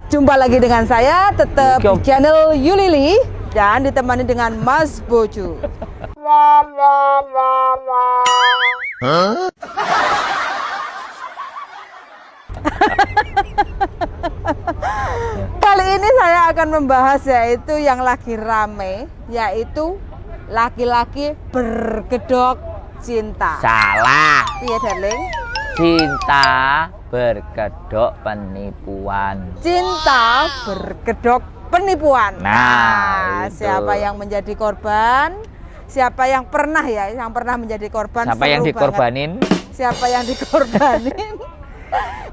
Jumpa lagi dengan saya tetap di channel Yulili dan ditemani dengan Mas Bojo. Kali ini saya akan membahas yaitu yang lagi rame, yaitu laki-laki berkedok cinta. Salah. Iya, darling. Cinta berkedok penipuan. Cinta berkedok penipuan. Nah, itu. Siapa yang menjadi korban? Siapa yang pernah menjadi korban? Siapa yang dikorbanin? Siapa yang dikorbanin?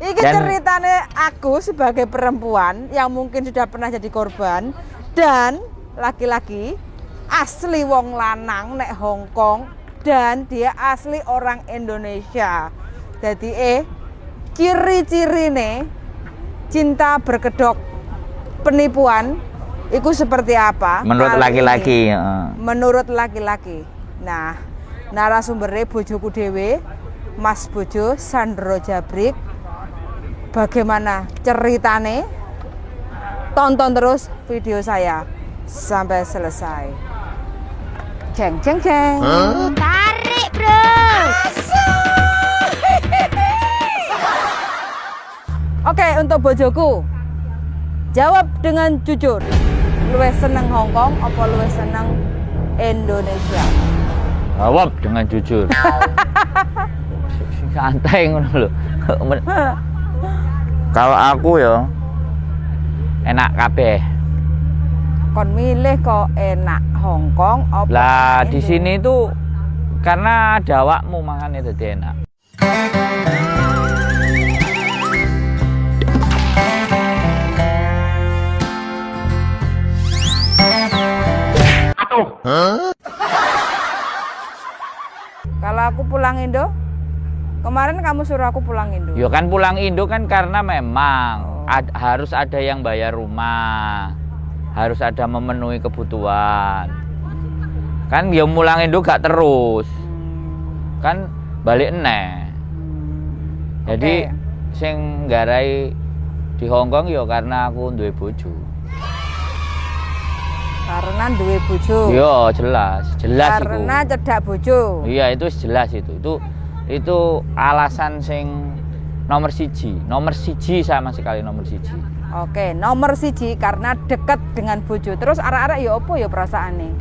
Iki ceritanya aku sebagai perempuan yang mungkin sudah pernah jadi korban dan laki-laki asli wong lanang nek Hongkong dan dia asli orang Indonesia. Jadi ciri-cirine cinta berkedok penipuan itu seperti apa? Menurut laki-laki. Menurut laki-laki. Nah, narasumbernya bojoku dewe, Mas Bojo Sandro Jabrik. Bagaimana ceritane? Tonton terus video saya sampai selesai. Ceng ceng ceng. Tarik, bro. Oke, untuk bojoku, jawab dengan jujur. Luwih seneng Hongkong apa luwih seneng Indonesia? Jawab dengan jujur. Santai ngono lho. Kalau aku ya enak kabeh. Kon milih kok enak Hongkong apa? Lah di sini tuh karena ada awakmu makanya jadi enak. Kalau aku pulang Indo, kemarin kamu suruh aku pulang Indo. Ya kan pulang Indo kan karena memang harus ada yang bayar rumah, harus ada memenuhi kebutuhan. Kan ya pulang Indo gak terus, kan balik eneh. Jadi sing nggarai di Hongkong ya karena aku duwe bojo. Karena duwe bojo. Iya, jelas Karena itu. cedak bojo. Iya, itu jelas itu. Itu alasan sing nomor siji sama sekali nomor siji. Oke, nomor siji karena dekat dengan bojo. Terus arek-arek ya apa ya perasaane?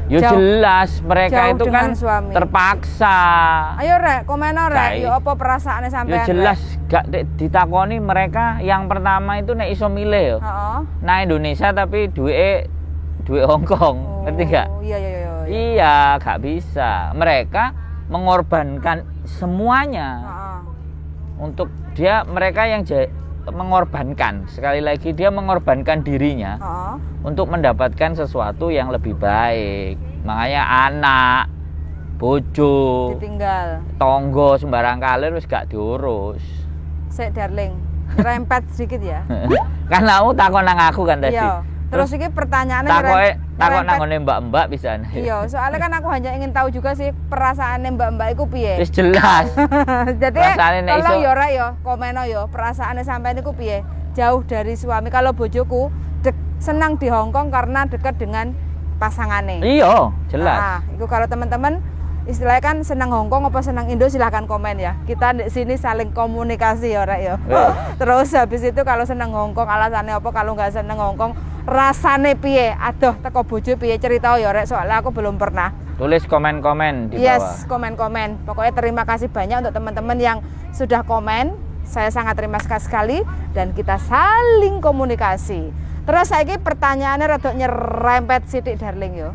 Ya jelas mereka jauh itu kan suami. terpaksa. Ayo rek, komen rek, ya apa perasaane sampean? Ya jelas gak ditakoni mereka yang pertama itu nek iso milih ya. Heeh. Nah Indonesia tapi duwe Hongkong, ngerti gak? Iya. Iya, gak bisa. Mereka mengorbankan semuanya. Untuk mereka yang mengorbankan, sekali lagi dia mengorbankan dirinya untuk mendapatkan sesuatu yang lebih baik. Makanya anak, bojo, ditinggal, tonggo sembarang kalir wis gak diurus. Sik darling, rempet sedikit ya. Kan kamu takon nang aku kan tadi. Iya. Terus iki pertanyaannya takon nanggone mbak-mbak bisa. Iya, soalnya kan aku hanya ingin tahu juga sih perasaannya mbak-mbak iku piye. Wis jelas. Jadi tolong yo rek yo, komeno yo, perasaannya sampean iku piye? Jauh dari suami. Kalau bojoku senang di Hongkong karena dekat dengan pasangannya. Iya, jelas. Nah, itu kalau teman-teman istilahnya kan senang Hongkong apa senang Indo silahkan komen ya. Kita di sini saling komunikasi ya rek yo. Terus habis itu kalau senang Hongkong alasannya apa, kalau nggak senang Hongkong rasane piye? Aduh, teko bojo piye cerita ya rek, soalnya aku belum pernah. Tulis komen-komen di bawah. Yes, komen-komen. Pokoknya terima kasih banyak untuk teman-teman yang sudah komen. Saya sangat terima kasih sekali dan kita saling komunikasi. Terus saiki pertanyaannya rada nyerempet sithik darling yo.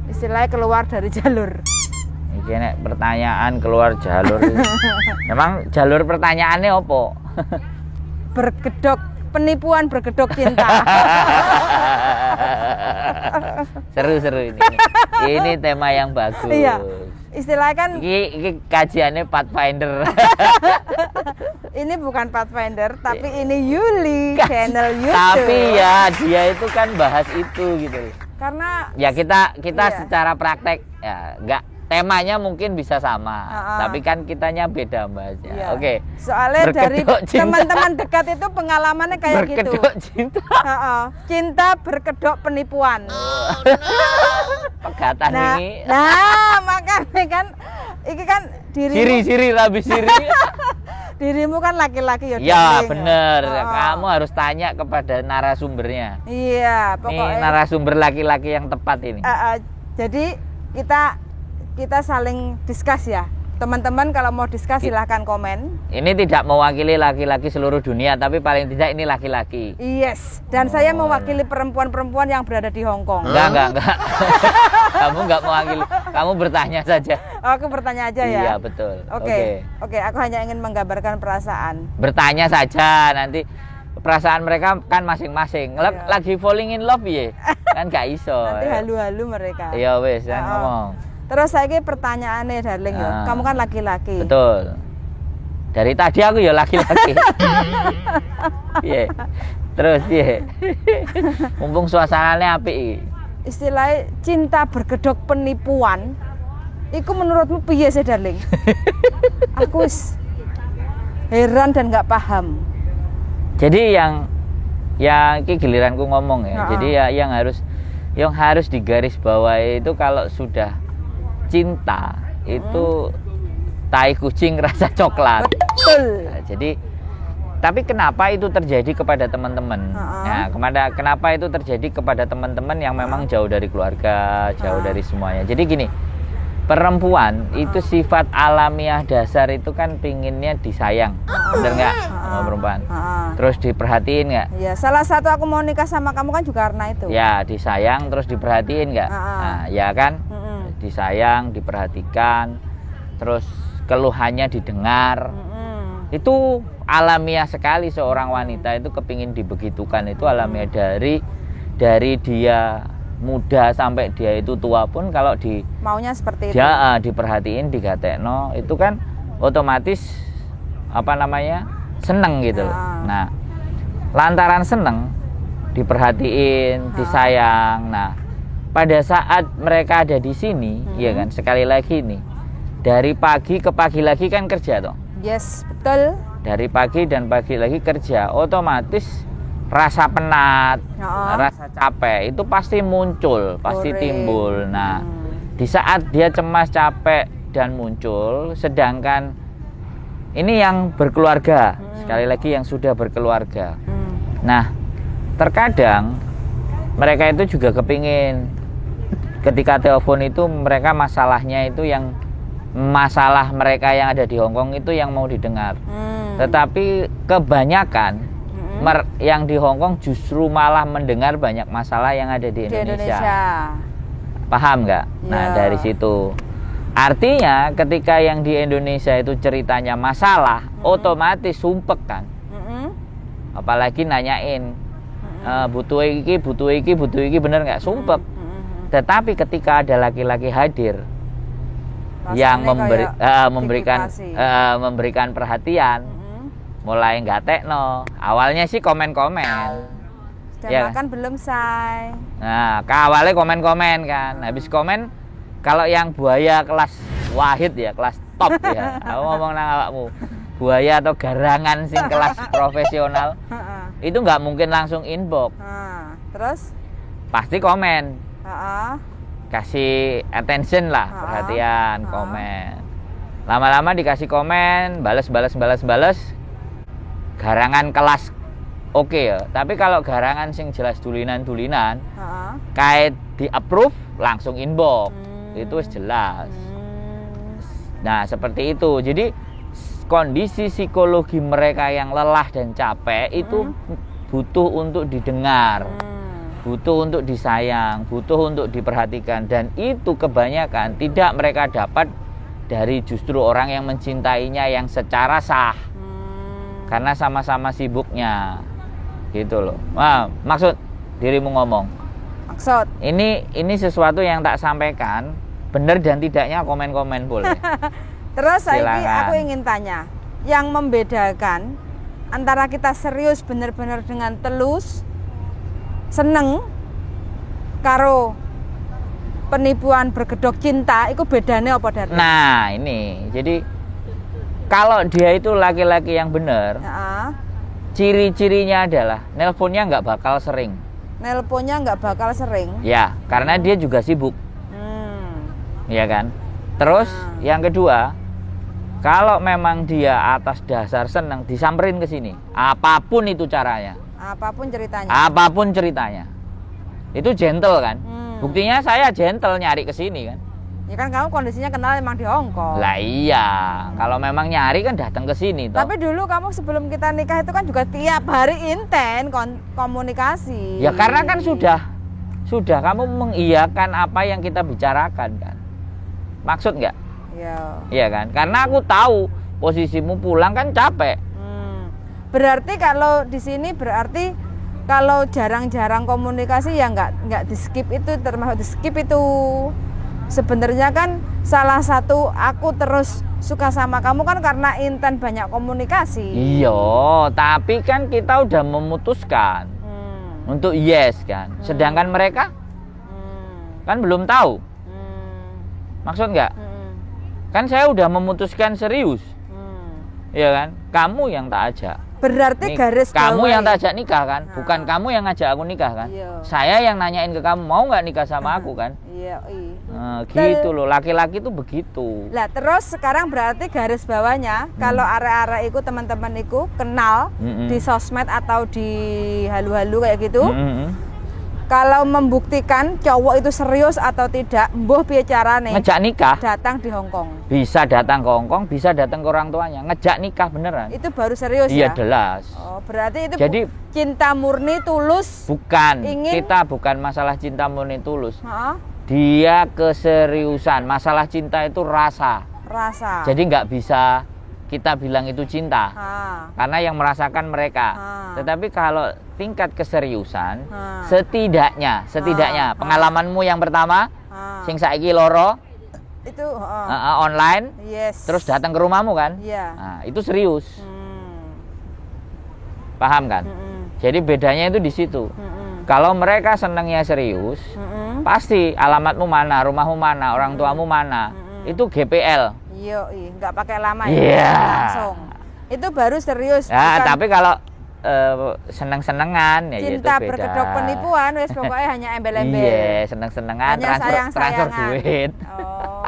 Istilahnya keluar dari jalur. Iki nek pertanyaan keluar jalur. Memang jalur pertanyaannya apa? Berkedok penipuan, berkedok cinta. Seru ini. Ini tema yang bagus. Iya. Istilahnya kan iki kajiannya Pathfinder. Ini bukan Pathfinder, tapi ini Yuli, channel YouTube. Tapi ya dia itu kan bahas itu gitu. Karena ya kita iya. secara praktek ya temanya mungkin bisa sama, Ha-ha. tapi kan kitanya beda bahasnya. Iya. Oke. Soalnya dari Berkedok cinta. teman-teman dekat itu pengalamannya kayak gitu. Berkedok cinta. Heeh. Cinta berkedok penipuan. Pegatan ini. Nah, makanya kan ini kan Siri labis siri. dirimu kan laki-laki ya. Ya darling. bener, Oh. kamu harus tanya kepada narasumbernya. Iya, Nih pokoknya. narasumber laki-laki yang tepat ini. Jadi kita saling diskus ya. Teman-teman kalau mau diskus silahkan komen. Ini tidak mewakili laki-laki seluruh dunia, tapi paling tidak ini laki-laki. Yes, dan saya mewakili perempuan-perempuan yang berada di Hong Kong. Enggak. Kamu enggak mewakili, kamu bertanya saja. Aku bertanya aja ya. Iya betul. Oke, aku hanya ingin menggambarkan perasaan. Bertanya saja, nanti perasaan mereka kan masing-masing. Iya. Lagi falling in love ya, kan gak iso. Nanti halu-halu mereka. Iya wes, kan Oh. ngomong. Terus saya pertanyaannya darling ya, Ah. kamu kan laki-laki. Betul. Dari tadi aku ya laki-laki. Iya. Terus iya. Mumpung suasananya apik. Istilahnya cinta berkedok penipuan. Iku menurutmu piye sih darling? Aku wis heran dan nggak paham. Jadi yang ini giliranku ngomong ya. Ha-ha. Jadi ya yang harus digarisbawahi itu kalau sudah cinta itu tai kucing rasa coklat. Betul. Nah, jadi tapi kenapa itu terjadi kepada teman-teman? Ha-ha. Nah, kenapa itu terjadi kepada teman-teman yang memang jauh dari keluarga, jauh Ha. dari semuanya. Jadi gini, perempuan itu sifat alamiah dasar itu kan pinginnya disayang, bener nggak sama perempuan? Terus diperhatiin nggak? Ya, salah satu aku mau nikah sama kamu kan juga karena itu. Ya disayang terus diperhatiin nggak? Nah, ya kan? Mm-mm. Disayang, diperhatikan, terus keluhannya didengar. Mm-mm. Itu alamiah sekali seorang wanita itu kepingin dibegitukan, itu alamiah dari dia muda sampai dia itu tua pun kalau Maunya seperti itu. dia diperhatiin, digatekno, itu kan otomatis seneng gitu loh. Ah. Nah, lantaran seneng diperhatiin, disayang. Nah, pada saat mereka ada di sini, ya kan, sekali lagi nih, dari pagi ke pagi lagi kan kerja toh. Yes, betul. Dari pagi dan pagi lagi kerja, otomatis rasa penat, rasa capek itu pasti muncul, pasti Sore. timbul. Nah, di saat dia cemas, capek dan muncul, sedangkan ini yang berkeluarga, sekali lagi yang sudah berkeluarga. Nah, terkadang mereka itu juga kepingin ketika telepon itu mereka masalahnya itu yang masalah mereka yang ada di Hongkong itu yang mau didengar. Tetapi kebanyakan yang di Hongkong justru malah mendengar banyak masalah yang ada di Indonesia. Paham nggak? Nah, Ya. dari situ. Artinya ketika yang di Indonesia itu ceritanya masalah, otomatis sumpek kan. Apalagi nanyain butuh iki bener nggak, sumpek. Tetapi ketika ada laki-laki hadir yang memberikan perhatian, mulai nggak tekno. Awalnya sih komen-komen. Sudah Ya. makan belum, say? Nah, awalnya komen-komen kan. Habis komen, kalau yang buaya kelas wahid ya, kelas top ya. Aku ngomong nang awakmu. Buaya atau garangan sing kelas profesional, itu nggak mungkin langsung inbox. Terus? Pasti komen. Kasih attention lah, Ha-ha. perhatian, Ha-ha. komen. Lama-lama dikasih komen, balas. Garangan kelas oke ya. Tapi kalau garangan sing jelas dulinan-dulinan, kayak di approve langsung inbox. Itu wis jelas. Nah, seperti itu. Jadi kondisi psikologi mereka yang lelah dan capek itu butuh untuk didengar. Butuh untuk disayang, butuh untuk diperhatikan, dan itu kebanyakan tidak mereka dapat dari justru orang yang mencintainya yang secara sah, karena sama-sama sibuknya, gitu loh. Wah, maksud dirimu ngomong. Maksud? Ini sesuatu yang tak sampaikan, benar dan tidaknya komen-komen boleh. Terus Silakan. aku ingin tanya, yang membedakan antara kita serius benar-benar dengan telus, seneng, karo penipuan berkedok cinta itu bedanya apa Darling? Nah, ini. Jadi kalau dia itu laki-laki yang benar, Heeh. ciri-cirinya adalah nelponnya nggak bakal sering. Nelponnya nggak bakal sering. Ya, karena dia juga sibuk. Ya kan? Terus yang kedua, kalau memang dia atas dasar senang disamperin ke sini, apapun itu caranya, Apapun ceritanya. apapun ceritanya, itu gentle kan? Buktinya saya gentle nyari ke sini kan? Ya kan kamu kondisinya kenal emang di Hong Kong. Lah iya, kalau memang nyari kan datang ke sini toh. Tapi dulu kamu sebelum kita nikah itu kan juga tiap hari inten komunikasi. Ya karena kan sudah kamu mengiyakan apa yang kita bicarakan kan? Maksud nggak? Iya. Iya kan? Karena aku tahu posisimu pulang kan capek. Berarti kalau di sini berarti kalau jarang-jarang komunikasi ya nggak di skip itu, termasuk di skip itu. Sebenarnya kan salah satu aku terus suka sama kamu kan karena inten banyak komunikasi. Iya, tapi kan kita udah memutuskan untuk yes kan. Sedangkan mereka kan belum tahu. Maksud nggak? Kan saya udah memutuskan serius. Iya kan? Kamu yang tak ajak. Berarti garis kamu bawah yang ya? tak ajak nikah kan? Bukan kamu yang ngajak aku nikah kan? Iya. Saya yang nanyain ke kamu mau nggak nikah sama aku kan? Iya. Gitu loh, laki-laki tuh begitu. Lah terus sekarang berarti garis bawahnya kalau arek-arek iku teman-teman iku kenal di sosmed atau di halu-halu kayak gitu. Kalau membuktikan cowok itu serius atau tidak, mbuh piye carane Ngejak nikah datang di Hong Kong. bisa datang ke Hong Kong, bisa datang ke orang tuanya. Ngejak nikah beneran. Itu baru serius Iya ya? jelas. Oh, berarti itu Jadi cinta murni tulus. bukan, Ingin- kita bukan masalah cinta murni tulus. Heeh, Dia keseriusan. Masalah cinta itu rasa. rasa. Jadi nggak bisa kita bilang itu cinta. Karena yang merasakan mereka. Tetapi kalau tingkat keseriusan, setidaknya pengalamanmu yang pertama, sing saiki loro, itu online, yes. terus datang ke rumahmu kan? Iya. Nah, itu serius. Paham kan? Jadi bedanya itu di situ. Kalau mereka senangnya serius, pasti alamatmu mana, rumahmu mana, orang tuamu mana, itu GPL. Iya, nggak pakai lama ya, Iya. langsung. Itu baru serius. Ya, bukan tapi kalau seneng-senengan ya cinta itu beda. berkedok penipuan, wes pokoknya hanya embel-embel. Iya, seneng-senengan, Hanya transfer sayang-sayangan. duit. Oh,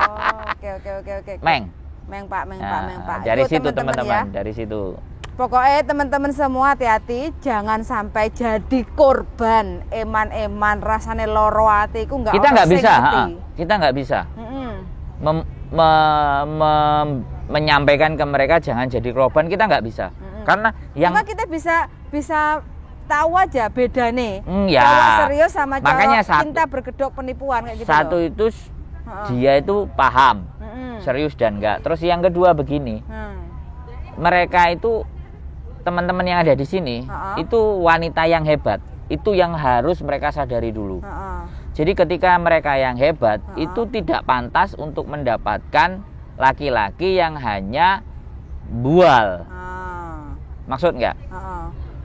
oke. Meng. Meng Pak. Dari Itu situ teman-teman teman-teman, ya. dari situ. Pokoknya teman-teman semua hati-hati, jangan sampai jadi korban eman-eman rasane loro ati iku nggak Kita ono nggak sing bisa, ngerti. kita nggak bisa Mm-mm. menyampaikan ke mereka jangan jadi korban, kita nggak bisa. Karena yang Cuma kita bisa tahu aja bedane ya. cowok serius sama cowok Makanya cinta berkedok penipuan kayak gitu satu loh. itu dia itu paham Mm-mm. serius dan enggak. Terus yang kedua begini, mereka itu teman-teman yang ada di sini itu wanita yang hebat. Itu yang harus mereka sadari dulu. Jadi ketika mereka yang hebat itu tidak pantas untuk mendapatkan laki-laki yang hanya bual. Maksud nggak?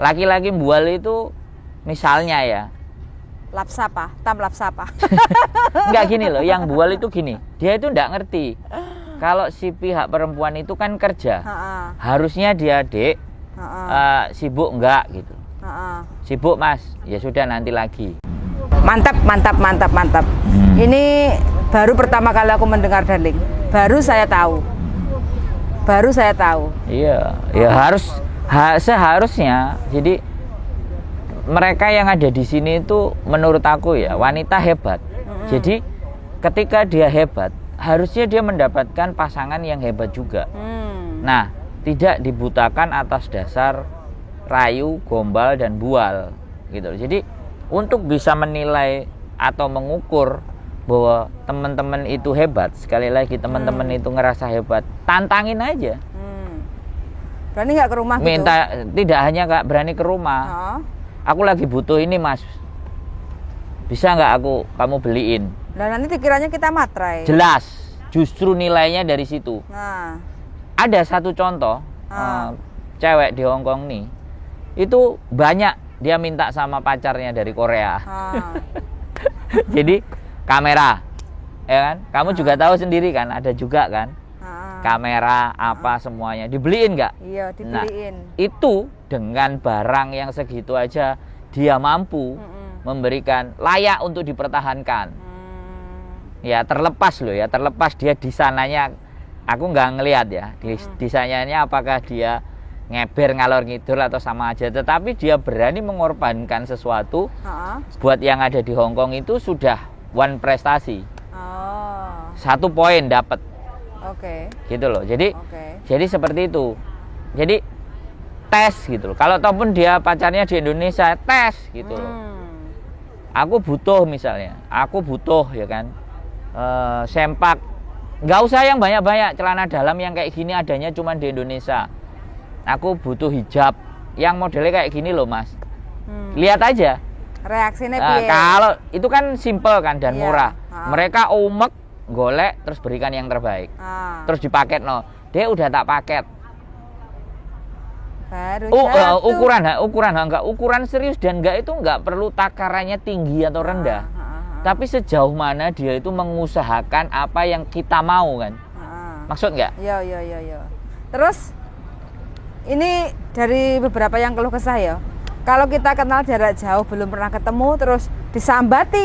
Laki-laki bual itu misalnya ya, Lapsapa, tam lapsapa. nggak gini loh, yang bual itu gini, dia itu nggak ngerti kalau si pihak perempuan itu kan kerja, harusnya dia dek sibuk nggak gitu, sibuk mas, ya sudah nanti lagi. Mantap. Ini baru pertama kali aku mendengar Darling. Baru saya tahu. Iya, ya seharusnya. Jadi mereka yang ada di sini itu menurut aku ya wanita hebat. Jadi ketika dia hebat, harusnya dia mendapatkan pasangan yang hebat juga. Nah, tidak dibutakan atas dasar rayu, gombal dan bual gitu. Jadi untuk bisa menilai atau mengukur bahwa teman-teman itu hebat, sekali lagi teman-teman itu ngerasa hebat, tantangin aja. Berani nggak ke rumah gitu? Tidak hanya nggak berani ke rumah. Aku lagi butuh ini mas, bisa nggak kamu beliin? Dan nanti dikiranya kita matrai. Jelas, justru nilainya dari situ. Nah, ada satu contoh, cewek di Hong Kong nih, itu banyak dia minta sama pacarnya dari Korea. Jadi kamera ya kan? Kamu juga tahu sendiri kan, ada juga kan kamera apa semuanya dibeliin nggak? Iya, dibeliin. Nah, itu dengan barang yang segitu aja dia mampu memberikan layak untuk dipertahankan. Ya terlepas loh ya, terlepas dia di sananya, aku nggak ngelihat ya di sananya apakah dia ngeber ngalor ngidul atau sama aja, tetapi dia berani mengorbankan sesuatu buat yang ada di Hong Kong itu sudah one prestasi. 1 poin dapat. Oke. Gitu loh. Jadi seperti itu. Jadi tes gitu loh. Kalau ataupun dia pacarnya di Indonesia, tes gitu loh. Aku butuh misalnya, ya kan. Sempak. Nggak usah yang banyak-banyak, celana dalam yang kayak gini adanya cuma di Indonesia. Aku butuh hijab yang modelnya kayak gini loh mas. Lihat aja reaksinya piye. Kalau itu kan simple kan dan murah. Mereka umek, golek, terus berikan yang terbaik. Terus dipaket no. Dia udah tak paket. Baru ukuran serius dan enggak itu enggak perlu takarannya tinggi atau rendah. Tapi sejauh mana dia itu mengusahakan apa yang kita mau kan. Maksud nggak? Iya. Terus ini dari beberapa yang keluh kesah ya. Kalau kita kenal jarak jauh belum pernah ketemu terus disambati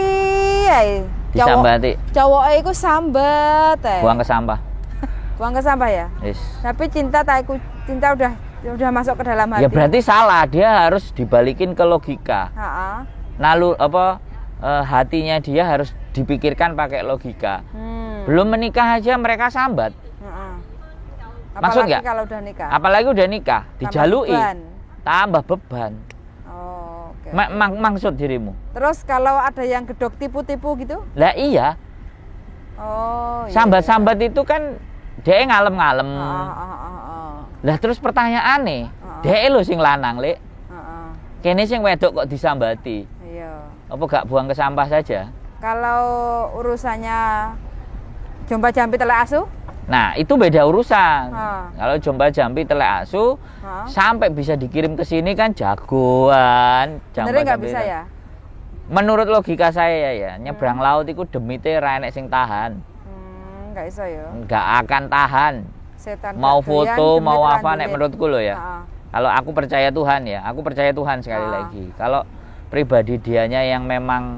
ya. Cowoknya itu sambat ya. Buang ke sampah. Buang ke sampah ya? Yes. Tapi cinta udah masuk ke dalam hati. Ya berarti salah, dia harus dibalikin ke logika. Lalu hatinya dia harus dipikirkan pakai logika. Belum menikah aja mereka sambat. Maksud nggak? Kalau udah nikah. Apalagi udah nikah, dijalui, tambah beban. Maksud dirimu. Terus kalau ada yang gedok tipu-tipu gitu? Lah iya. Sambat-sambat itu kan dia ngalem-ngalem. Lah terus pertanyaan nih, dia lo sing lanang lek. Kene sing wedok kok disambati. Iya. Apa gak buang ke sampah saja? Kalau urusannya jomba jampi telek asu? Nah itu beda urusan. Kalau jomba jampi telek asu sampai bisa dikirim ke sini kan jagoan. Benernya nggak bisa ya? Menurut logika saya ya, nyebrang laut itu demite ra enek sing tahan. Nggak bisa ya? Nggak akan tahan. Setan mau foto mau apa nek menurutku loh ya. Kalau aku percaya Tuhan ya, aku percaya Tuhan sekali lagi. Kalau pribadi dianya yang memang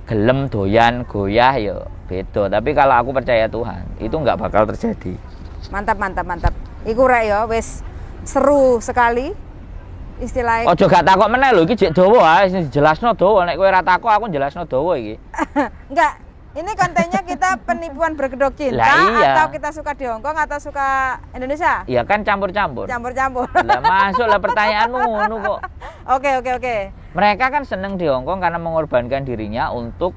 gelem doyan goyah ya beda, tapi kalau aku percaya Tuhan itu nggak bakal terjadi. Mantap. Iku rek ya wis seru sekali istilahnya. Ojo gak takok meneh lho iki jek dawa ae dijelasno dawa, nek kowe ora takok aku jelasno dawa iki. Enggak, ini kontennya kita penipuan berkedok cinta iya. Atau kita suka di Hong Kong atau suka Indonesia? Iya kan campur-campur. Lah masuk lah pertanyaanmu ngono kok. Oke. Mereka kan seneng di Hong Kong karena mengorbankan dirinya untuk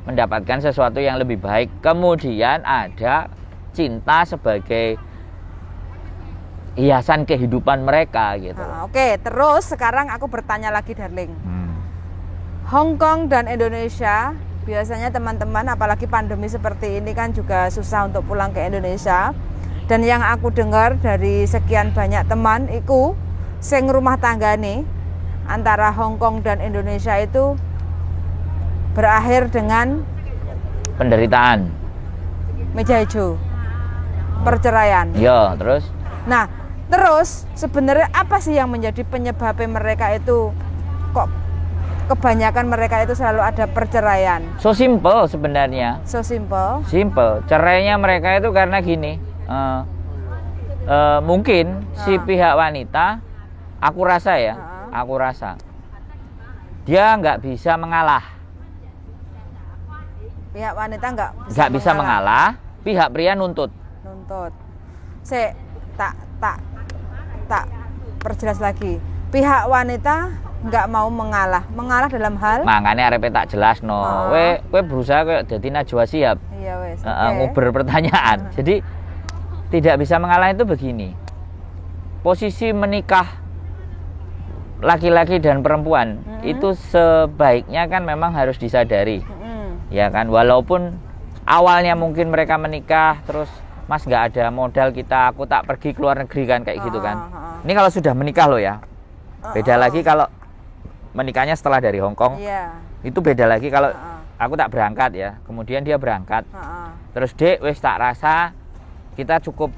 mendapatkan sesuatu yang lebih baik. Kemudian ada cinta sebagai hiasan kehidupan mereka gitu. Oke, terus sekarang aku bertanya lagi darling. Hong Kong dan Indonesia, biasanya teman-teman apalagi pandemi seperti ini kan juga susah untuk pulang ke Indonesia. Dan yang aku dengar dari sekian banyak teman iku sing rumah tangga nih antara Hong Kong dan Indonesia itu berakhir dengan penderitaan, meja hijau, perceraian. Ya, terus? Nah, terus sebenarnya apa sih yang menjadi penyebabnya mereka itu kok kebanyakan mereka itu selalu ada perceraian? So simple sebenarnya. So simple. Simple. Cerainya mereka itu karena gini. Mungkin si pihak wanita, aku rasa dia nggak bisa mengalah. Pihak wanita nggak bisa mengalah, pihak pria nuntut. Tak perjelas lagi. Pihak wanita nggak mau mengalah dalam hal. Makanya arep tak jelasno. Kowe berusaha kayak dadi Najwa Shihab. Iya wes. Nguber pertanyaan. Jadi tidak bisa mengalah itu begini. Posisi menikah laki-laki dan perempuan itu sebaiknya kan memang harus disadari. Ya kan, walaupun awalnya mungkin mereka menikah terus mas nggak ada modal aku tak pergi ke luar negeri kan kayak gitu kan. Ini kalau sudah menikah loh ya, beda lagi kalau menikahnya setelah dari Hong Kong. Itu beda lagi kalau aku tak berangkat ya. Kemudian dia berangkat. Heeh. Terus Dek, wis tak rasa kita cukup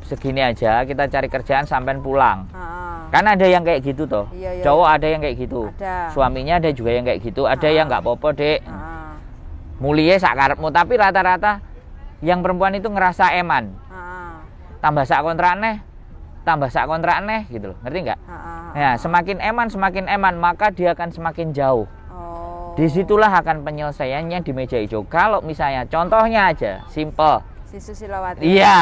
segini aja, kita cari kerjaan sampai pulang. Heeh. Kan ada yang kayak gitu toh. Iya, iya, Cowok iya. ada yang kayak gitu. Ada. Suaminya ada juga yang kayak gitu. Ada yang nggak apa-apa, Dek. Heeh. Mulie sak karepmu, tapi rata-rata yang perempuan itu ngerasa eman. Heeh. Tambah sak kontrak neh gitu loh. Ngerti nggak? Heeh. Ya, semakin eman, maka dia akan semakin jauh. Oh. Disitulah akan penyelesaiannya di meja hijau. Kalau misalnya contohnya aja, simple. Si Susilawati. Iya,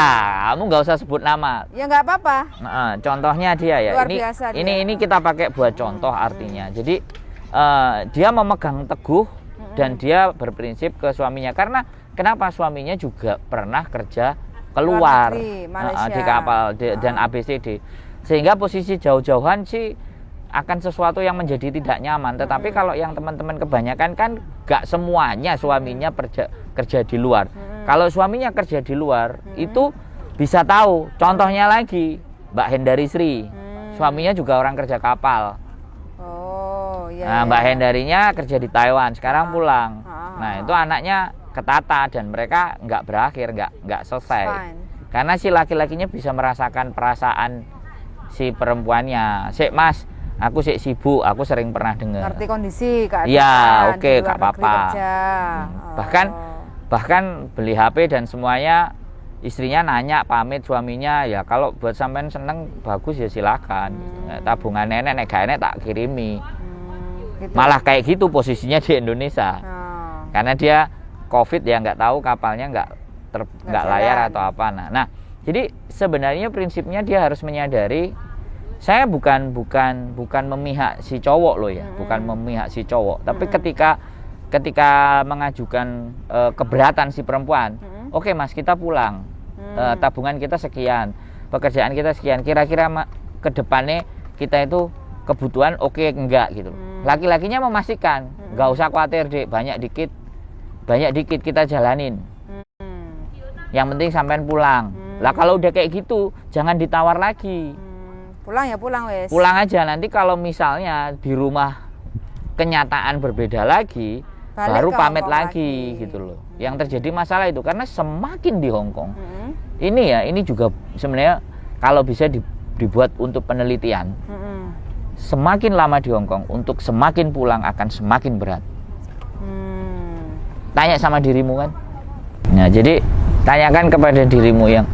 kamu nggak usah sebut nama. Ya nggak apa-apa. Nah, contohnya dia ya. Luar ini biasa dia. ini kita pakai buat contoh artinya. Jadi dia memegang teguh dan dia berprinsip ke suaminya. Karena kenapa suaminya juga pernah kerja keluar negeri, Malaysia. di kapal dan ABCD. Sehingga posisi jauh-jauhan sih akan sesuatu yang menjadi tidak nyaman. Tetapi kalau yang teman-teman kebanyakan kan gak semuanya suaminya kerja di luar. Kalau suaminya kerja di luar itu bisa tahu. Contohnya lagi Mbak Hendari Sri, suaminya juga orang kerja kapal. Oh, iya. Nah, Mbak Hendarinya kerja di Taiwan, sekarang pulang. Ah. Nah, itu anaknya ketata dan mereka nggak berakhir, nggak selesai. Fine. Karena si laki-lakinya bisa merasakan perasaan si perempuannya. Sik Mas, aku sik sibuk, aku sering pernah dengar. Ngerti kondisi keadaan. Iya, di oke, luar nggak negeri apa-apa. kerja. Bahkan beli HP dan semuanya istrinya nanya pamit suaminya, ya kalau buat sampean seneng bagus ya silakan. Tabungan nenek nek gak enek tak kirimi. Gitu. Malah kayak gitu posisinya di Indonesia. Oh. Karena dia COVID ya nggak tahu kapalnya nggak layar jalan. atau apa. Nah, jadi sebenarnya prinsipnya dia harus menyadari saya bukan memihak si cowok loh ya, bukan memihak si cowok. Tapi ketika mengajukan keberatan si perempuan, oke Mas kita pulang, tabungan kita sekian, pekerjaan kita sekian, kira-kira ke depannya kita itu kebutuhan oke enggak gitu. Laki-lakinya memastikan, nggak usah khawatir Dek, banyak dikit kita jalanin. Yang penting sampean pulang. Lah kalau udah kayak gitu, jangan ditawar lagi. Pulang ya pulang wes. Pulang aja, nanti kalau misalnya di rumah kenyataan berbeda lagi, Balik baru ke pamit Hongkong lagi gitu loh. Yang terjadi masalah itu karena semakin di Hongkong. Ini juga sebenarnya kalau bisa dibuat untuk penelitian. Semakin lama di Hongkong, untuk semakin pulang akan semakin berat. Tanya sama dirimu kan. Nah, jadi tanyakan kepada dirimu yang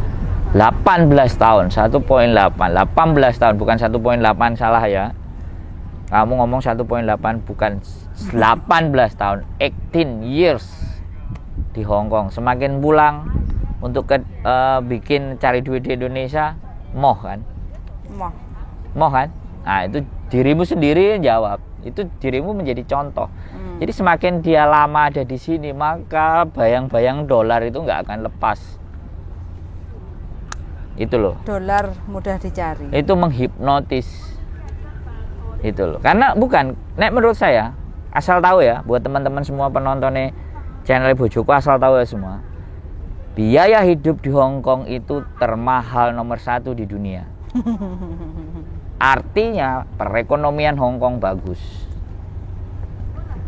18 tahun, 1.8, 18 tahun, bukan 1.8 salah ya. Kamu ngomong 1.8 bukan 18 tahun, 18 years di Hongkong. Semakin pulang untuk bikin cari duit di Indonesia, moh kan? Moh kan? Nah, itu dirimu sendiri yang jawab. Itu dirimu menjadi contoh. Jadi semakin dia lama ada di sini, maka bayang-bayang dolar itu nggak akan lepas. Itu loh. Dolar mudah dicari. Itu menghipnotis. Itu loh. Karena menurut saya, asal tahu ya, buat teman-teman semua penontonnya channel Bojoku asal tahu ya semua. Biaya hidup di Hongkong itu termahal nomor 1 di dunia. Artinya perekonomian Hongkong bagus.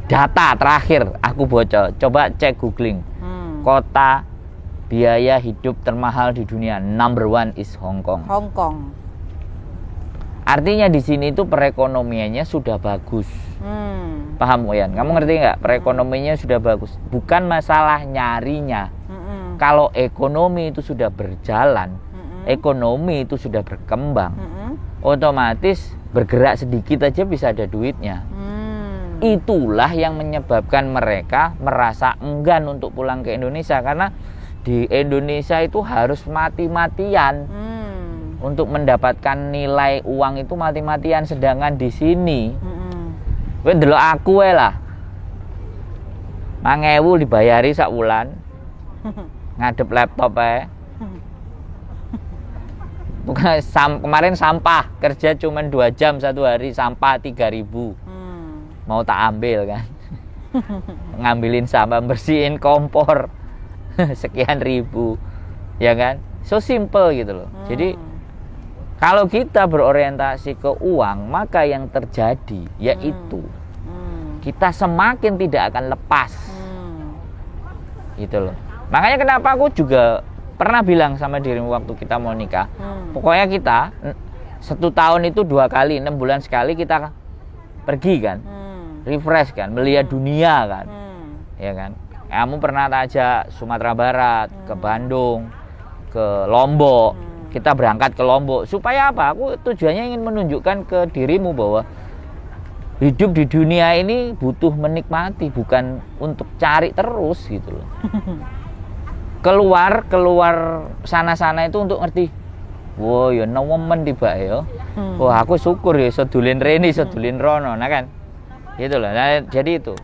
Data terakhir aku bocor, coba cek googling. Kota biaya hidup termahal di dunia number 1 is Hongkong. Hongkong. Artinya di sini itu perekonomiannya sudah bagus. Paham Uyan? Kamu ngerti nggak? Perekonomiannya sudah bagus. Bukan masalah nyarinya. Kalau ekonomi itu sudah berjalan, ekonomi itu sudah berkembang, otomatis bergerak sedikit aja bisa ada duitnya. Itulah yang menyebabkan mereka merasa enggan untuk pulang ke Indonesia, karena di Indonesia itu harus mati-matian untuk mendapatkan nilai uang itu mati-matian, sedangkan di sini kowe ndelok aku lah 5.000 dibayari sak wulan ngadep laptop ae. Bukan kemarin sampah kerja cuma 2 jam satu hari, sampah 3.000. Mau tak ambil kan. Ngambilin sampah, bersihin kompor sekian ribu. Ya kan? So simple gitu loh. Jadi kalau kita berorientasi ke uang, maka yang terjadi yaitu kita semakin tidak akan lepas Gitu loh. Makanya kenapa aku juga pernah bilang sama dirimu waktu kita mau nikah, pokoknya kita 1 tahun itu 2 kali, 6 bulan sekali kita pergi kan, refresh kan, melihat dunia kan, ya kan. Kamu pernah tak ajak Sumatera Barat, ke Bandung, ke Lombok, kita berangkat ke Lombok, supaya apa? Aku tujuannya ingin menunjukkan ke dirimu bahwa hidup di dunia ini butuh menikmati, bukan untuk cari terus gitu loh. keluar sana-sana itu untuk ngerti, wow ya nemen tiba ya, wah aku syukur ya sedulin Reni, sedulin Rono, nah kan, gitu loh. Nah, jadi itu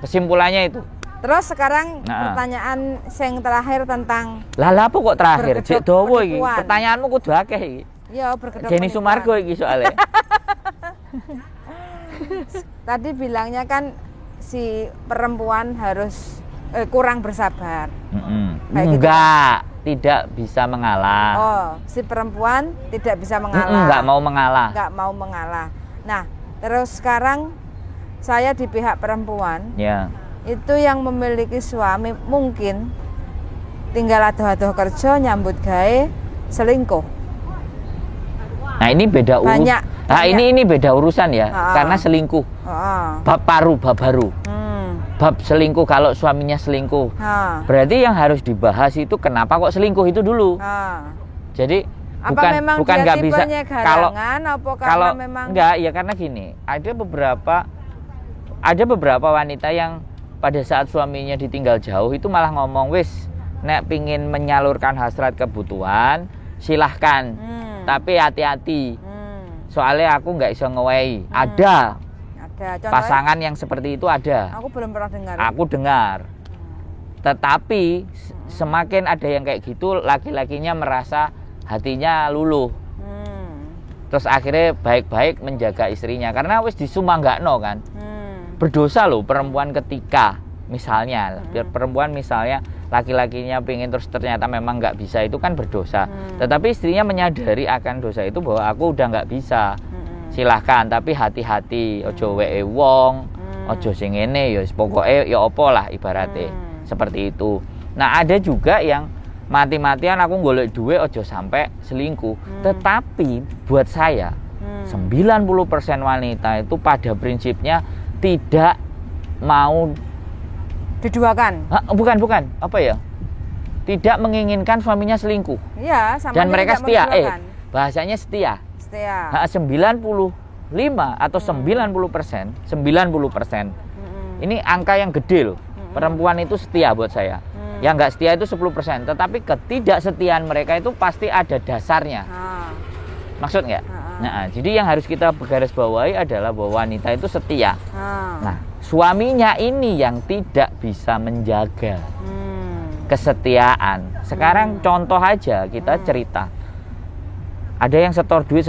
kesimpulannya itu. Terus sekarang pertanyaan yang terakhir tentang Lah apa kok terakhir? Cek dawa iki. penipuan. Pertanyaanmu kudu akeh iki. Ya berkedok Jenny penipuan. Sumargo iki soalnya. Tadi bilangnya kan si perempuan harus kurang bersabar. Kayak gitu. Enggak, tidak bisa mengalah. Oh, si perempuan tidak bisa mengalah. Enggak mau mengalah. Nggak mau mengalah. Nah, terus sekarang saya di pihak perempuan. Ya. Itu yang memiliki suami mungkin tinggal adoh-adoh kerja, nyambut gawe, selingkuh. Nah, ini beda urusan. Nah, ini beda urusan ya. Karena selingkuh. Bab baru. Bab selingkuh, kalau suaminya selingkuh. Berarti yang harus dibahas itu kenapa kok selingkuh itu dulu. Jadi apa memang bukan dia nggak bisa garangan, kalau memang enggak ya, karena gini, ada beberapa wanita yang pada saat suaminya ditinggal jauh itu malah ngomong, wis nek pingin menyalurkan hasrat kebutuhan silahkan, tapi hati-hati, soalnya aku nggak bisa ngewehi. Ada pasangan yang seperti itu, ada. Aku belum pernah dengar. Aku dengar. Tetapi semakin ada yang kayak gitu, laki-lakinya merasa hatinya luluh. Terus akhirnya baik-baik menjaga istrinya karena wis disumanggakno kan. Berdosa loh perempuan ketika misalnya perempuan misalnya laki-lakinya pengen terus ternyata memang nggak bisa, itu kan berdosa. Tetapi istrinya menyadari akan dosa itu bahwa aku udah nggak bisa, silahkan tapi hati-hati, ojo weke wong, ojo sing ngene ya pokoknya ya opo lah ibaratnya seperti itu. Nah ada juga yang mati-matian aku golek duit ojo sampai selingkuh. Tetapi buat saya 90% wanita itu pada prinsipnya tidak mau diduakan. Bukan apa ya? Tidak menginginkan suaminya selingkuh. Iya, sama. Dan mereka setia. Bahasanya setia. 95 atau 90%. Ini angka yang gede loh. Perempuan itu setia buat saya. Yang nggak setia itu 10%. Tetapi ketidaksetiaan mereka itu pasti ada dasarnya. Maksud nggak? Nah, jadi yang harus kita garis bawahi adalah bahwa wanita itu setia. Nah, suaminya ini yang tidak bisa menjaga kesetiaan. Sekarang contoh aja kita cerita. Ada yang setor duit.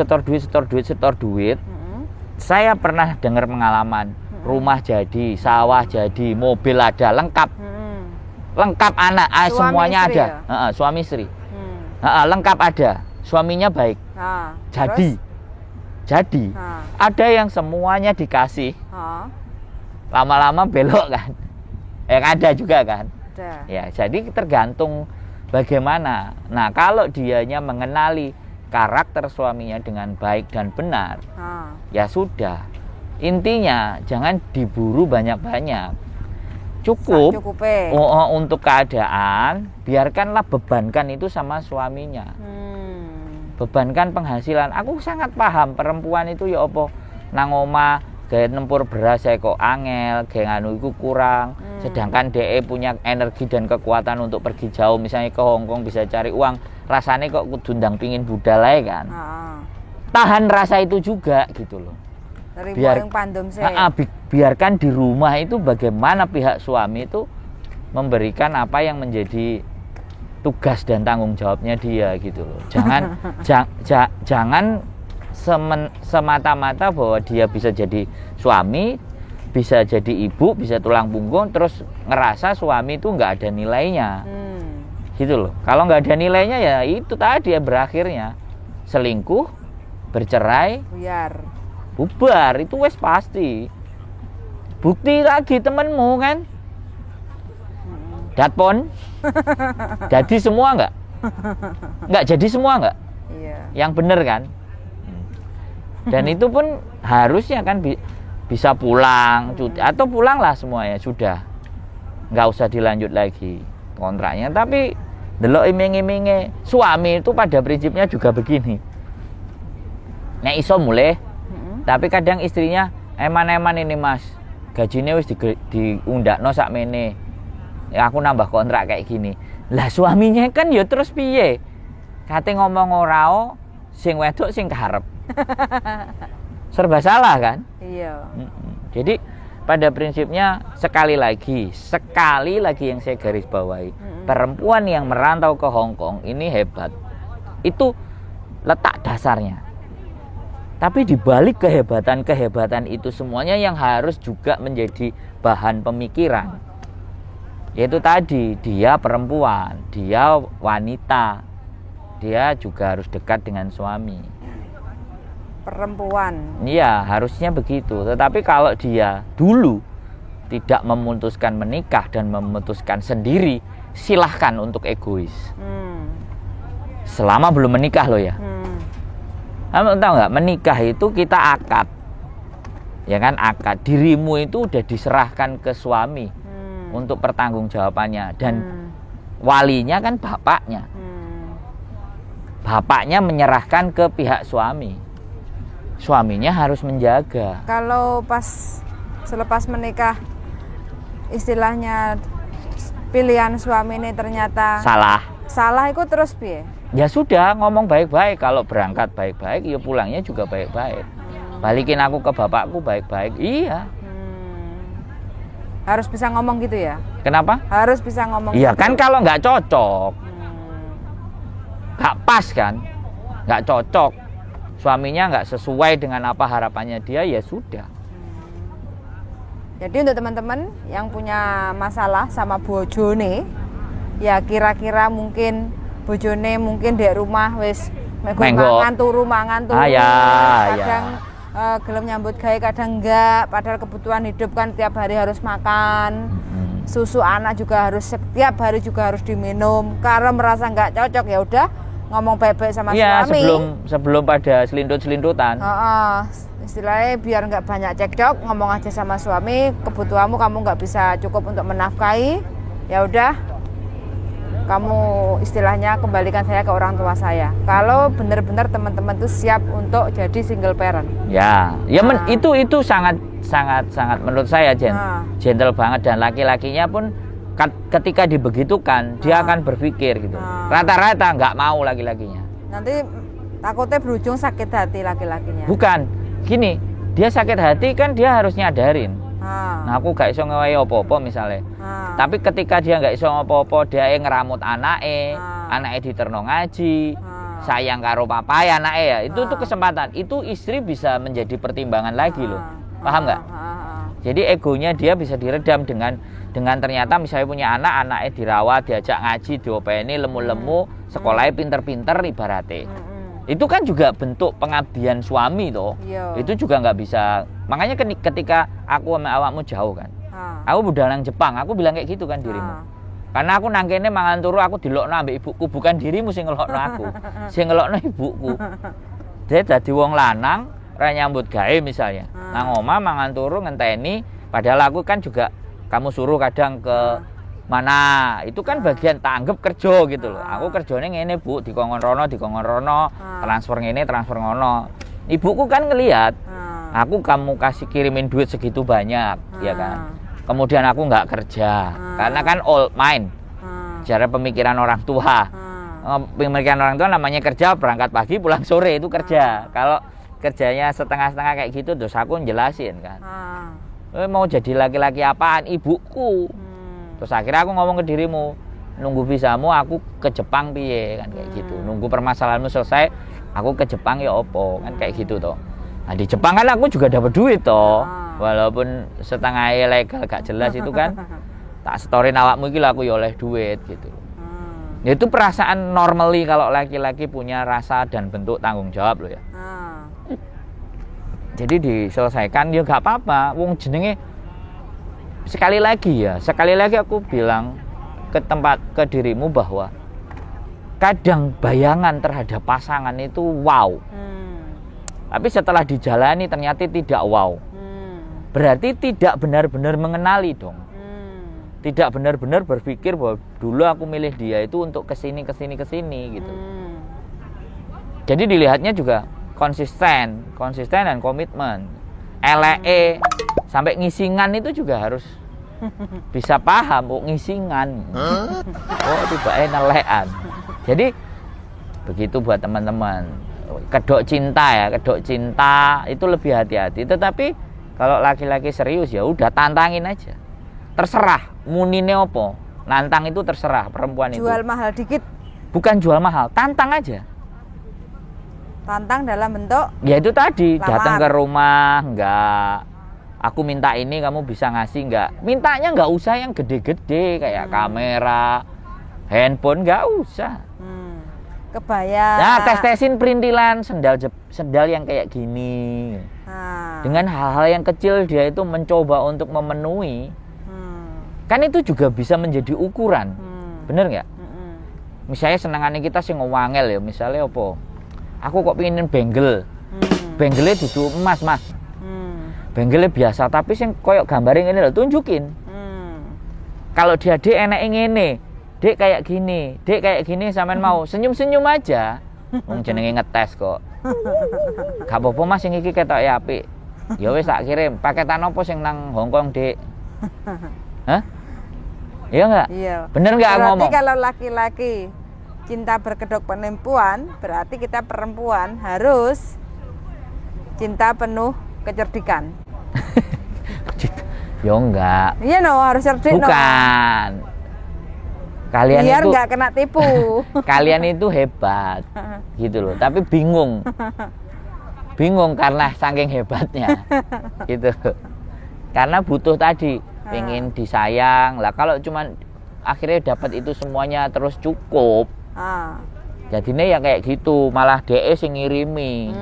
Saya pernah dengar pengalaman, rumah jadi, sawah jadi, mobil ada, lengkap. Lengkap anak, semuanya istri ada. Ya? Suami istri. Lengkap ada. Suaminya baik. Jadi ada yang semuanya dikasih, lama-lama belok kan, ada juga kan. Ya jadi tergantung bagaimana. Nah kalau dianya mengenali karakter suaminya dengan baik dan benar, ya sudah. Intinya jangan diburu banyak-banyak, cukup untuk keadaan, biarkanlah bebankan itu sama suaminya. Bebankan penghasilan. Aku sangat paham perempuan itu ya apa nang omah gawe nempur beras saya kok angel, gawe nganu iku kurang. Sedangkan DE punya energi dan kekuatan untuk pergi jauh, misalnya ke Hongkong bisa cari uang, rasanya kok kudu ndang pingin budal ae kan. Tahan rasa itu juga gitu loh. Biarkan di rumah itu bagaimana pihak suami itu memberikan apa yang menjadi tugas dan tanggung jawabnya dia gitu loh. Jangan semata-mata bahwa dia bisa jadi suami, bisa jadi ibu, bisa tulang punggung, terus ngerasa suami itu nggak ada nilainya. Gitu loh. Kalau nggak ada nilainya ya itu tadi ya berakhirnya selingkuh, bercerai, bubar, itu wes pasti. Bukti lagi temenmu kan. Datpon? Jadi semua nggak? Nggak jadi semua nggak? Iya. Yang bener kan? Dan itu pun harusnya kan bisa pulang, cuti, atau pulanglah semuanya sudah. Nggak usah dilanjut lagi kontraknya. Tapi delok iming-iminge suami itu pada prinsipnya juga begini. Nek iso mulai, tapi kadang istrinya eman-eman ini mas, gajinya wis diundakno sakmene. Ya aku nambah kontrak kayak gini. Lah suaminya kan ya terus piye? Kate ngomong orao, sing wedok sing karep. Serba salah kan? Iya. Jadi pada prinsipnya sekali lagi yang saya garis bawahi, perempuan yang merantau ke Hong Kong ini hebat. Itu letak dasarnya. Tapi di balik kehebatan itu semuanya yang harus juga menjadi bahan pemikiran. Yaitu tadi, dia perempuan, dia wanita, dia juga harus dekat dengan suami. Perempuan. Iya, harusnya begitu. Tetapi kalau dia dulu tidak memutuskan menikah dan memutuskan sendiri, silahkan untuk egois. Selama belum menikah loh ya. Kamu tahu nggak, menikah itu kita akad. Ya kan, akad. Dirimu itu udah diserahkan ke suami untuk pertanggungjawabannya, dan walinya kan bapaknya. Bapaknya menyerahkan ke pihak suami. Suaminya harus menjaga. Kalau pas selepas menikah, istilahnya pilihan suami ini ternyata salah, itu terus piye? Ya sudah, ngomong baik-baik. Kalau berangkat baik-baik, ya pulangnya juga baik-baik. Balikin aku ke bapakku baik-baik. Iya. Harus bisa ngomong gitu ya? Kenapa? Harus bisa ngomong. Iya gitu. kan, kalau nggak cocok, nggak pas kan, nggak cocok, suaminya nggak sesuai dengan apa harapannya dia, ya sudah. Jadi untuk teman-teman yang punya masalah sama bojone, ya kira-kira mungkin bojone mungkin di rumah wis mangan turu kadang gelem nyambut gawe kadang enggak, padahal kebutuhan hidup kan tiap hari harus makan. Susu anak juga harus setiap hari juga harus diminum. Karena merasa enggak cocok, ya udah ngomong baik-baik sama suami. Iya, sebelum pada selindut-selindutan. Istilahnya biar nggak banyak cekcok, ngomong aja sama suami, kebutuhanmu kamu nggak bisa cukup untuk menafkahi, ya udah kamu istilahnya kembalikan saya ke orang tua saya. Kalau benar-benar teman-teman tuh siap untuk jadi single parent. Ya, itu sangat menurut saya gentle banget, dan laki-lakinya pun ketika dibegitukan dia akan berpikir gitu. Rata-rata nggak mau laki-lakinya. Nanti takutnya berujung sakit hati laki-lakinya. Bukan, gini, dia sakit hati kan dia harus nyadarin. Nah aku gak iso ngewahi apa-apa misalnya. Tapi ketika dia gak iso apa-apa, dia ngeramut anaknya diterno ngaji, sayang karo papa ya anaknya ya. Itu tuh kesempatan. Itu istri bisa menjadi pertimbangan lagi loh. Paham nggak? Jadi egonya dia bisa diredam dengan ternyata misalnya punya anaknya dirawat, diajak ngaji, diopeni lemu-lemu, sekolahnya pinter-pinter ibaratnya. Itu kan juga bentuk pengabdian suami toh. Itu juga nggak bisa. Makanya ketika aku sama awakmu jauh kan, aku budalang Jepang, aku bilang kayak gitu kan dirimu. Karena aku nangkene mangan turu, aku dilokno ambek ibuku, bukan dirimu sing ngelokno aku, sing ngelokno ibuku. Dia dadi wong lanang ra nyambut gawe misalnya. Nang omah mangan turu ngenteni, padahal aku kan juga kamu suruh kadang ke mana, itu kan bagian tanggap kerja gitu loh. Aku kerjanya ngene bu, dikongkon rono, transfer ngene, transfer ngono. Ibuku kan ngelihat, aku kamu kasih kirimin duit segitu banyak, ya kan. Kemudian aku nggak kerja, karena kan old mind, cara pemikiran orang tua. Pemikiran orang tua namanya kerja, berangkat pagi pulang sore itu kerja. Kalau kerjanya setengah-setengah kayak gitu, terus aku jelasin kan. Mau jadi laki-laki apaan, ibuku. Terus akhirnya aku ngomong ke dirimu, nunggu visamu aku ke Jepang piye kan kayak gitu. Nunggu permasalahanmu selesai, aku ke Jepang ya opo kan kayak gitu toh. Nah di Jepang kan aku juga dapat duit toh. Walaupun setengah ilegal gak jelas itu kan. Tak storin awakmu iki aku ya oleh duit gitu. Itu perasaan normally kalau laki-laki punya rasa dan bentuk tanggung jawab loh ya. Jadi diselesaikan ya gak apa-apa. Wong jenenge sekali lagi aku bilang, ke dirimu bahwa kadang bayangan terhadap pasangan itu wow. Tapi setelah dijalani ternyata tidak wow. Berarti tidak benar-benar mengenali dong. Tidak benar-benar berpikir bahwa dulu aku milih dia itu untuk kesini gitu. Jadi dilihatnya juga konsisten dan komitmen. LE sampai ngisingan itu juga harus bisa paham, oh ngisingan. Oh tiba nelekan. Jadi begitu buat teman-teman. Kedok cinta itu lebih hati-hati. Tetapi kalau laki-laki serius ya udah tantangin aja. Terserah munine opo. Nantang itu terserah perempuan itu. Jual mahal dikit. Bukan jual mahal, tantang aja. Tantang dalam bentuk ya itu tadi, lamar. datang ke rumah, enggak. Aku minta ini, kamu bisa ngasih enggak? Mintanya enggak usah yang gede-gede kayak kamera, handphone, enggak usah. Kebaya. Nah, tes-tesin perintilan sendal yang kayak gini. Dengan hal-hal yang kecil dia itu mencoba untuk memenuhi. Kan itu juga bisa menjadi ukuran. Bener nggak? Misalnya senangannya kita sing ngewangel ya, misalnya apa? Aku kok pengen bangle. Bangle dudu emas, Mas. Bangle biasa tapi sing koyok gambarnya ini lho, tunjukin. Kalau dia dek enek ngene, dek kayak gini sampean mau senyum-senyum aja. Wong jenenge ngetes kok. Gak apa-apa Mas sing iki ketok ya apik. Ya wis tak kirim. Paketan apa sing nang Hongkong, Dik? Hah? Iya enggak? Iya. Bener enggak ngomong? Berarti kalau laki-laki cinta berkedok penipuan, berarti kita perempuan harus cinta penuh kecerdikan. Ya enggak. Iya harus cerdik. Bukan. Kalian biar itu nggak kena tipu. Kalian itu hebat gitu loh, tapi bingung karena saking hebatnya gitu, karena butuh tadi pengen disayang lah. Kalau cuman akhirnya dapat itu semuanya terus cukup, jadinya ya kayak gitu, malah DE sing ngirimi.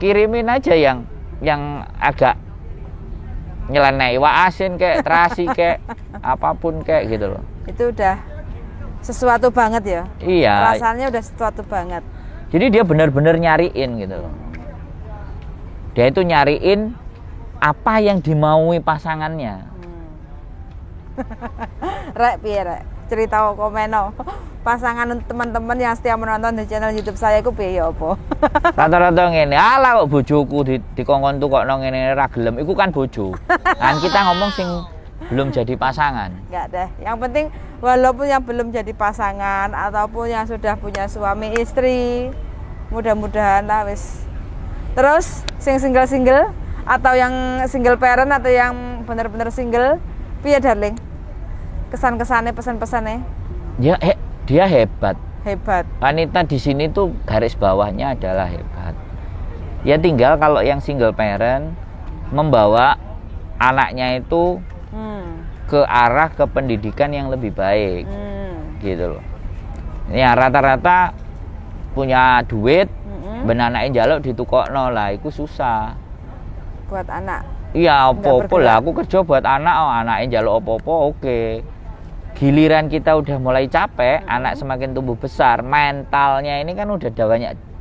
Kirimin aja yang agak nyeleneh, iwak asin kayak terasi kayak apapun kayak gitu loh. Itu udah sesuatu banget ya. Iya. Rasanya udah sesuatu banget. Jadi dia benar-benar nyariin gitu loh. Dia itu nyariin apa yang dimaui pasangannya. Rek piye rek? Cerita komeno. Pasangan teman-teman yang setia menonton di channel YouTube saya iku piye ya apa? Rata-rata ngene, alah kok bojoku dikongkon tuh kok nang ngene ra gelem, iku kan bojo. Kan kita ngomong sing belum jadi pasangan. Enggak deh. Yang penting walaupun yang belum jadi pasangan ataupun yang sudah punya suami istri, mudah-mudahan lah wis. Terus sing single-single atau yang single parent atau yang benar-benar single, piye darling? Kesan-kesannya, pesan-pesannya? Ya dia hebat. Hebat. Wanita di sini tuh garis bawahnya adalah hebat. Ya tinggal kalau yang single parent membawa anaknya itu ke arah ke pendidikan yang lebih baik, gitu loh. Ya rata-rata punya duit, benanake njaluk ditukokno lah, itu susah. Buat anak. Iya, apa-apa lah, aku kerja buat anak, anaknya njaluk apa-apa, oke. Giliran kita udah mulai capek, anak semakin tumbuh besar, mentalnya ini kan udah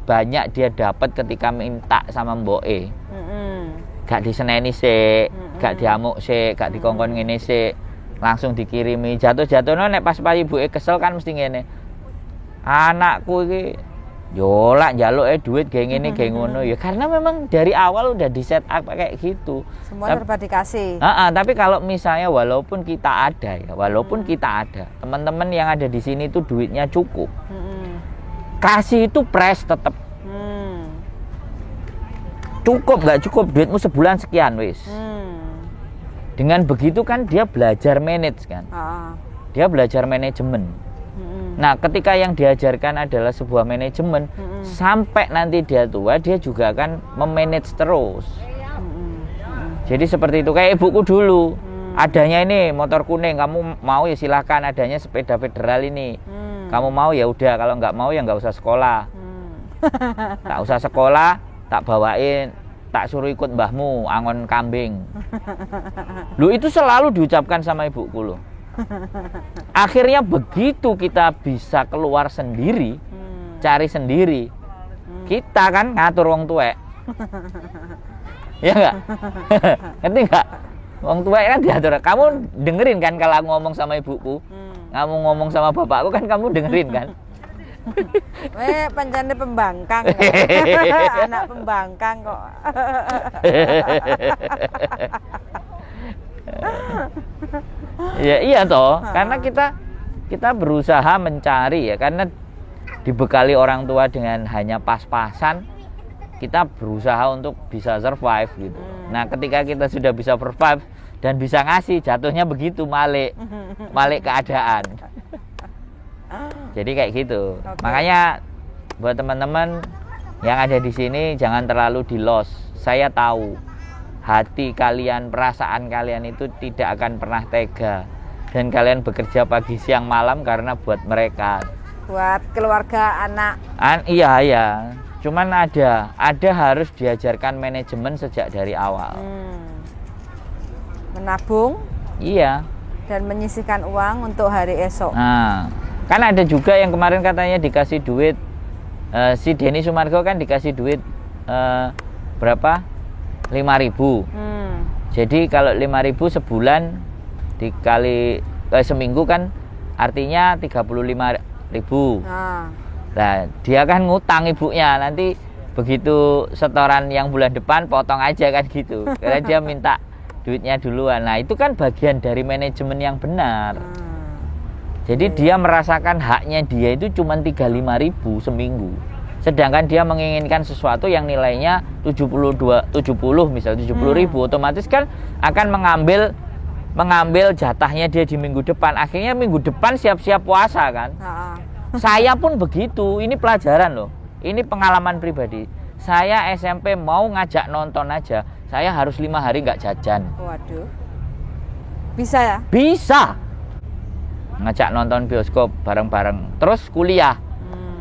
banyak dia dapat ketika minta sama mboke. Gak diseneni sik, gak diamuk sik, gak dikongkon ngene sik, langsung dikirimi. Jatuh-jatuhno nek pas ibuke kesel kan mesti ngene. Anakku iki yo lak njaluke duit kayak ngene kayak ngono ya, karena memang dari awal udah di set up kayak gitu. Semua serba dikasih. Tapi kalau misalnya walaupun kita ada, teman-teman yang ada di sini tuh duitnya cukup. Kasih itu press tetap. Cukup nggak cukup duitmu sebulan sekian wis. Dengan begitu kan dia belajar manage kan. Dia belajar manajemen. Nah, ketika yang diajarkan adalah sebuah manajemen, sampai nanti dia tua dia juga akan memanage terus. Jadi seperti itu, kayak ibuku dulu. Adanya ini motor kuning, kamu mau ya silahkan, adanya sepeda federal ini. Kamu mau ya udah, kalau nggak mau ya nggak usah sekolah. Tak usah sekolah, tak bawain, tak suruh ikut mbahmu angon kambing. Lu itu selalu diucapkan sama ibuku loh. Akhirnya begitu kita bisa keluar sendiri, cari sendiri, kita kan ngatur wong tuwek. Ya enggak? Ngerti enggak? Wong tuwek kan diatur. Kamu dengerin kan kalau aku ngomong sama ibuku? Kamu ngomong sama bapakku kan kamu dengerin kan? Pancene pembangkang. Anak pembangkang kok. Ya iya toh, karena kita berusaha mencari ya, karena dibekali orang tua dengan hanya pas-pasan, kita berusaha untuk bisa survive gitu. Nah, ketika kita sudah bisa survive dan bisa ngasih, jatuhnya begitu malik keadaan. Jadi kayak gitu. Okay. Makanya buat teman-teman yang ada di sini jangan terlalu di loss. Saya tahu hati kalian, perasaan kalian itu tidak akan pernah tega, dan kalian bekerja pagi siang malam karena buat mereka, buat keluarga anak. Iya. Cuman ada harus diajarkan manajemen sejak dari awal. Menabung. Iya. Dan menyisihkan uang untuk hari esok. Nah, kan ada juga yang kemarin katanya dikasih duit, si Denny Sumargo kan dikasih duit berapa? 5.000. Jadi kalau 5.000 sebulan dikali seminggu kan artinya 35.000. Nah, dia kan ngutang ibunya, nanti begitu setoran yang bulan depan potong aja kan gitu. Karena dia minta duitnya duluan. Nah, itu kan bagian dari manajemen yang benar. Jadi dia merasakan haknya dia itu cuma 35.000 seminggu. Sedangkan dia menginginkan sesuatu yang nilainya 70 misal 70.000, otomatis kan akan mengambil jatahnya dia di minggu depan. Akhirnya minggu depan siap-siap puasa kan. Saya pun begitu. Ini pelajaran loh. Ini pengalaman pribadi. Saya SMP mau ngajak nonton aja, saya harus 5 hari nggak jajan. Waduh. Bisa ya? Bisa. Ngajak nonton bioskop bareng-bareng. Terus kuliah.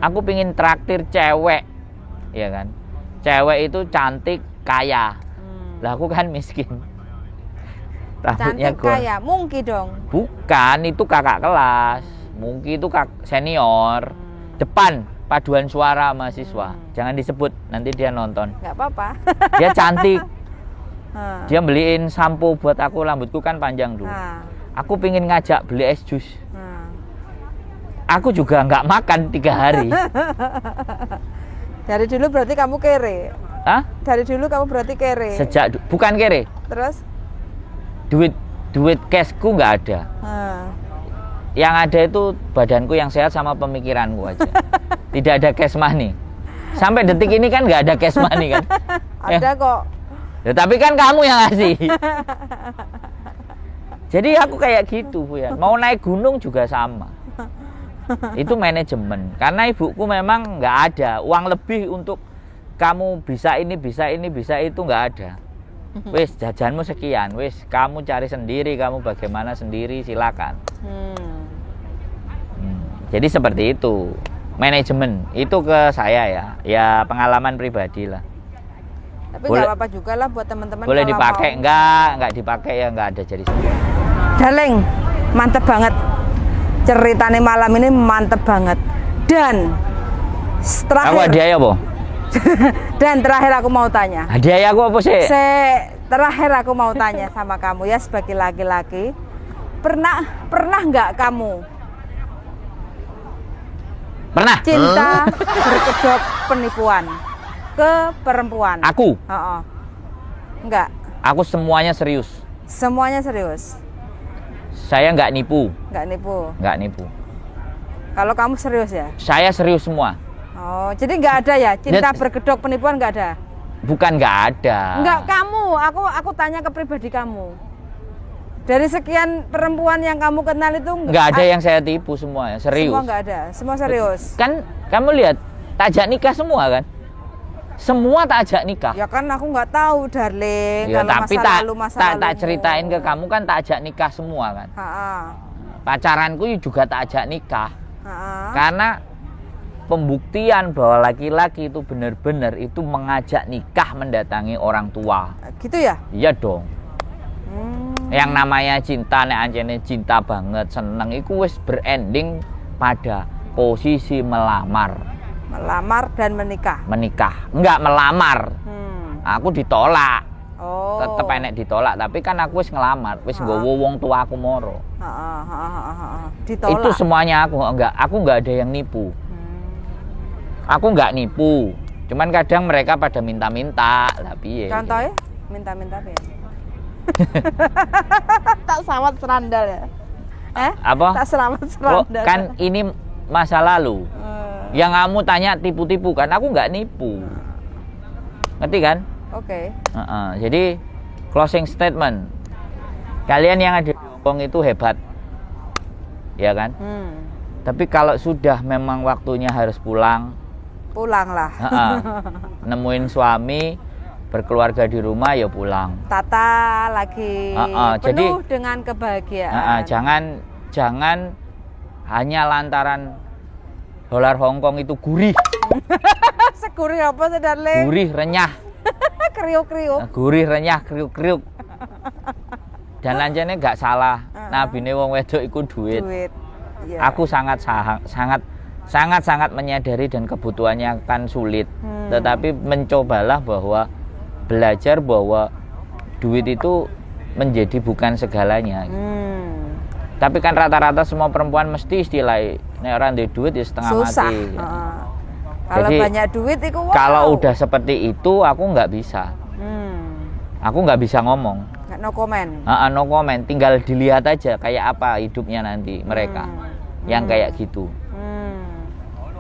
Aku pingin traktir cewek, ya kan? Cewek itu cantik, kaya. Lah aku kan miskin. Cantik kaya, Mungki dong. Bukan, itu kakak kelas. Mungki itu senior. Depan paduan suara mahasiswa. Jangan disebut, nanti dia nonton. Nggak apa-apa. Dia cantik. Dia beliin sampo buat aku, rambutku kan panjang dulu. Aku pingin ngajak beli es jus. Aku juga nggak makan 3 hari. Dari dulu berarti kamu kere? Hah? Dari dulu kamu berarti kere? Bukan kere. Terus? Duit cashku nggak ada. Yang ada itu badanku yang sehat sama pemikiranku aja. Tidak ada cash money. Sampai detik ini kan nggak ada cash money kan? Ada kok. Ya, tapi kan kamu yang ngasih. Jadi aku kayak gitu, Bu ya. Mau naik gunung juga sama. Itu manajemen. Karena ibuku memang nggak ada uang lebih untuk kamu bisa ini, bisa itu, nggak ada. Wis jajanmu sekian, wis kamu cari sendiri, kamu bagaimana sendiri, silakan. Jadi seperti itu manajemen. Itu ke saya ya pengalaman pribadi lah. Tapi nggak apa-apa juga lah buat teman-teman. Boleh dipakai, enggak dipakai ya nggak ada jadi. Darling, mantep banget. Ceritanya malam ini mantep banget. Dan terakhir. Aku hadiah apa? Dan terakhir aku mau tanya. Hadiah aku apa sih? Terakhir aku mau tanya sama kamu ya sebagai laki-laki. Pernah nggak kamu? Pernah. Cinta berkedok penipuan ke perempuan. Aku? Enggak. Aku semuanya serius. Semuanya serius. Saya nggak nipu. Nggak nipu. Kalau kamu serius ya? Saya serius semua. Oh, jadi nggak ada ya cinta berkedok penipuan, nggak ada? Bukan nggak ada. Nggak kamu. Aku tanya ke pribadi kamu. Dari sekian perempuan yang kamu kenal itu nggak ada yang saya tipu, semuanya serius. Semua nggak ada, semua serius. Kan kamu lihat, tak ajak nikah semua kan? Semua tak ajak nikah. Ya kan aku nggak tahu, darling. Ya, kalau tapi masa tak ceritain ke kamu kan tak ajak nikah semua kan? Pacaranku juga tak ajak nikah. Karena pembuktian bahwa laki-laki itu benar-benar itu mengajak nikah mendatangi orang tua. Gitu ya? Iya dong. Yang namanya cinta, nek anjene cinta banget, seneng, iku wis berending pada posisi melamar. Melamar dan menikah. Menikah, enggak melamar. Aku ditolak. Oh. Tetep enek ditolak, tapi kan aku wis ngelamar, wis nggowo wong tua aku moro. Ditolak. Itu semuanya aku enggak ada yang nipu. Aku enggak nipu. Cuman kadang mereka pada minta-minta, lah piye. Contohnya minta-minta piye? Tak selamat serandal ya. Apa? Tak selamat serandal. Kan ini masa lalu. Yang kamu tanya tipu-tipu kan, aku nggak nipu. Ngerti kan? Oke. Jadi closing statement. Kalian yang ada di Hongkong itu hebat. Ya kan? Tapi kalau sudah memang waktunya harus pulang, pulanglah. Nemuin suami, berkeluarga di rumah ya pulang. Tata lagi penuh jadi, dengan kebahagiaan. Jangan hanya lantaran dolar Hongkong itu gurih. Segurih apa sih, darling? Gurih, renyah. Kriuk-kriuk. Gurih, renyah, kriuk-kriuk. Dan lanjane gak salah. Nabine wong wedok iku duit. Yeah. Aku sangat menyadari dan kebutuhannya akan sulit. Tetapi mencobalah bahwa belajar bahwa duit itu menjadi bukan segalanya. Tapi kan rata-rata semua perempuan mesti istilah nek ora ndek duit ya setengah susah. mati. Kalau jadi, banyak duit itu wow. Kalau udah seperti itu aku nggak bisa. Aku nggak bisa ngomong. No comment. No comment. Tinggal dilihat aja kayak apa hidupnya nanti mereka yang kayak gitu.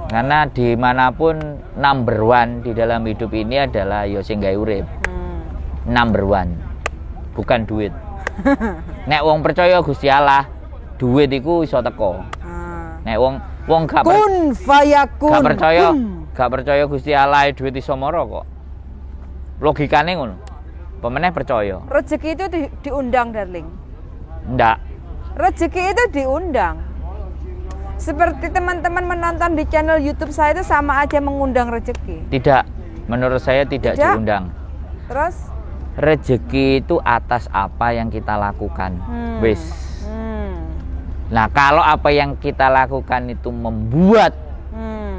Karena dimanapun number one di dalam hidup ini adalah yo sing gawe urip. Number one, bukan duit. Nek wong percaya Gusti Allah, duit iku iso teko. Nek wong gak percaya Gusti Allah, duit iso moro kok. Logikane ngono. Pemeneh percaya. Rezeki itu diundang, darling. Ndak. Rezeki itu diundang. Seperti teman-teman menonton di channel YouTube saya itu sama aja mengundang rezeki. Tidak, menurut saya tidak diundang. Terus? Rezeki itu atas apa yang kita lakukan. Wis. Nah, kalau apa yang kita lakukan itu membuat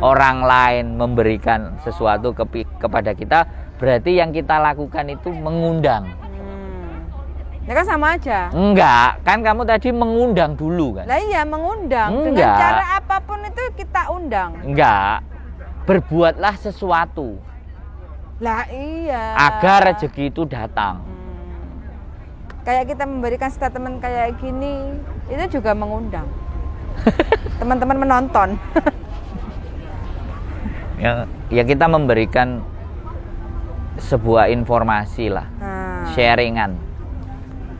orang lain memberikan sesuatu kepada kita, berarti yang kita lakukan itu mengundang. Ya kan sama aja. Enggak, kan kamu tadi mengundang dulu kan? Lah iya, mengundang. Enggak. Dengan cara apapun itu kita undang. Enggak. Berbuatlah sesuatu. Lah iya. Agar rezeki itu datang. Kayak kita memberikan statement kayak gini, itu juga mengundang. Teman-teman menonton. Ya kita memberikan sebuah informasi lah. Sharingan.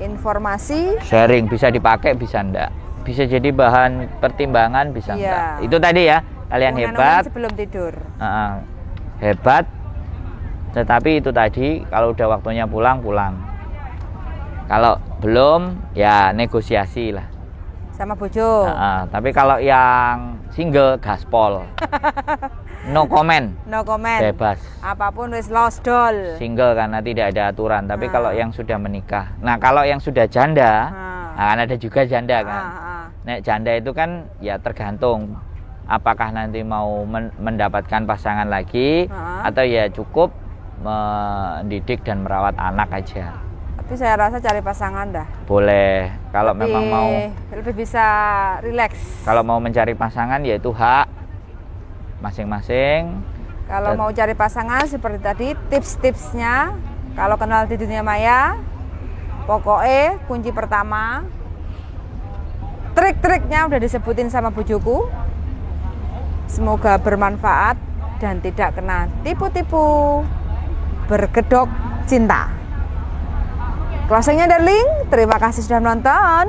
Informasi sharing bisa dipakai bisa enggak, bisa jadi bahan pertimbangan bisa enggak. Itu tadi ya, kalian hebat sebelum tidur. Hebat, tetapi itu tadi kalau udah waktunya pulang, kalau belum ya negosiasi lah sama bojo. Tapi kalau yang single gaspol. No comment. Bebas. Apapun wis lost doll. Single karena tidak ada aturan. Tapi kalau yang sudah menikah, nah kalau yang sudah janda, kan ada juga janda kan. Nek janda itu kan ya tergantung apakah nanti mau mendapatkan pasangan lagi atau ya cukup mendidik dan merawat anak aja. Tapi saya rasa cari pasangan dah. Boleh. Kalau memang mau lebih bisa rileks. Kalau mau mencari pasangan ya itu hak masing-masing. Kalau mau cari pasangan seperti tadi tips-tipsnya, kalau kenal di dunia maya, pokoknya kunci pertama, trik-triknya udah disebutin sama bujuku. Semoga bermanfaat dan tidak kena tipu-tipu bergedok cinta. Closingnya darling, terima kasih sudah menonton.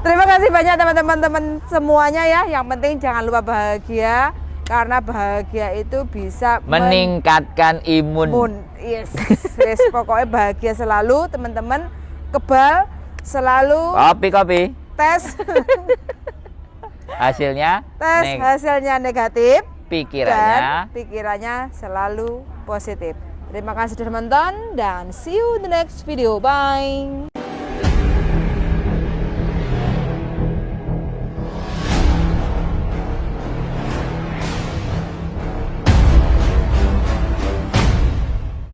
Terima kasih banyak teman-teman semuanya ya. Yang penting jangan lupa bahagia, karena bahagia itu bisa meningkatkan imun. Yes. Pokoknya bahagia selalu teman-teman. Kebal selalu. Kopi. Tes. Hasilnya hasilnya negatif. Pikirannya selalu positif. Terima kasih sudah menonton dan see you in the next video. Bye.